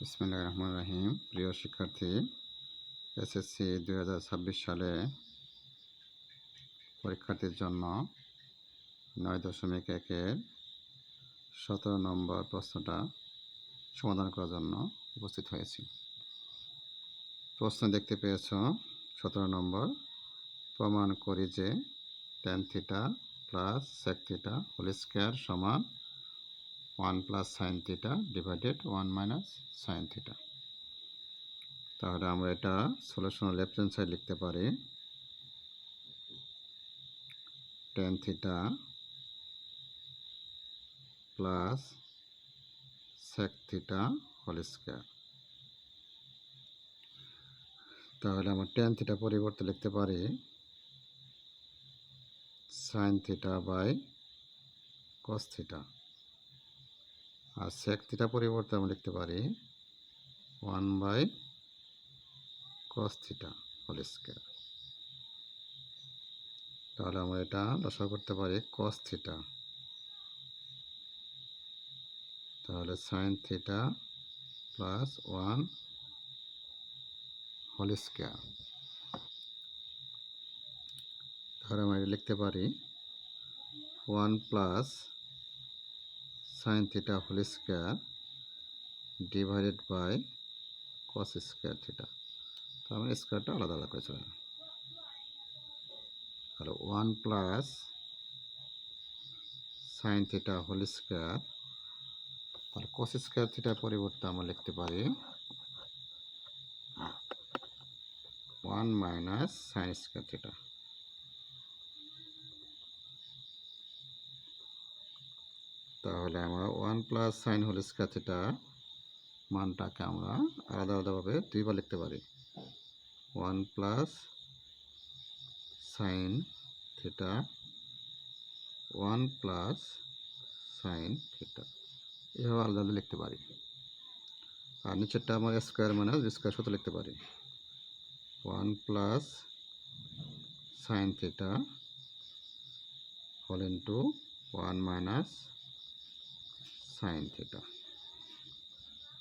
বিসমিল্লাহির রহমানির রহিম। প্রিয় শিক্ষার্থী, এসএসসি 2026 সালে পরীক্ষার্থীর জন্য 9.1-এর 17 নম্বর প্রশ্নটা সমাধান করার জন্য উপস্থিত হয়েছি। প্রশ্ন দেখতে পেয়েছ 17 নম্বর। প্রমাণ করি যে tan θ plus sec θ whole square সমান 1 plus sin θ divided 1 minus sin θ। তাহলে আমরা এটা সলিউশনের লেফট হ্যান্ড সাইড লিখতে পারি tan θ plus sec θ whole square. তাহলে আমরা tan θ পরিবর্তে লিখতে পারি sin θ বাই cos θ, আর sec θ পরিবর্তে আমরা লিখতে পারি 1 বাই cos θ হোল স্কয়ার। তাহলে আমরা এটা লসাগু করতে পারি cos θ। তাহলে sin θ প্লাস 1 হোল স্কয়ার। তাহলে আমরা লিখতে পারি 1 plus sin θ whole square divided by cos square θ। তো আমরা স্কয়ারটা আলাদা আলাদা করে চলে। তাহলে 1 প্লাস sin θ হোল স্কয়ার, তাহলে cos স্কয়ার θ পরিবর্তে আমরা লিখতে পারি 1 মাইনাস sin স্কয়ার θ। তাহলে আমরা 1 প্লাস sin হোল স্কয়ার θ মানটাকে আমরা আলাদা আলাদাভাবে দুইবার লিখতে পারি 1 প্লাস sin θ 1 প্লাস sin θ, এভাবে আলাদা আলাদা লিখতে পারি। আর নিচেরটা আমরা স্কয়ার মাইনাস স্কয়ার সূত্র লিখতে পারি 1 plus sin θ whole into 1 minus sin θ।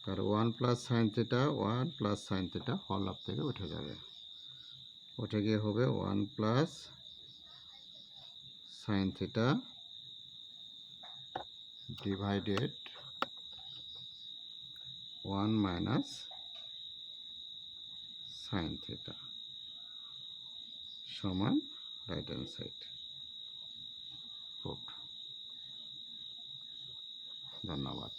তাহলে 1 প্লাস sin θ 1 প্লাস sin θ হল লাভ থেকে উঠে যাবে, উঠে গিয়ে হবে 1 plus sin θ divided 1 minus sin θ সমান রাইট হ্যান্ড সাইড প্রুফ। ধন্যবাদ।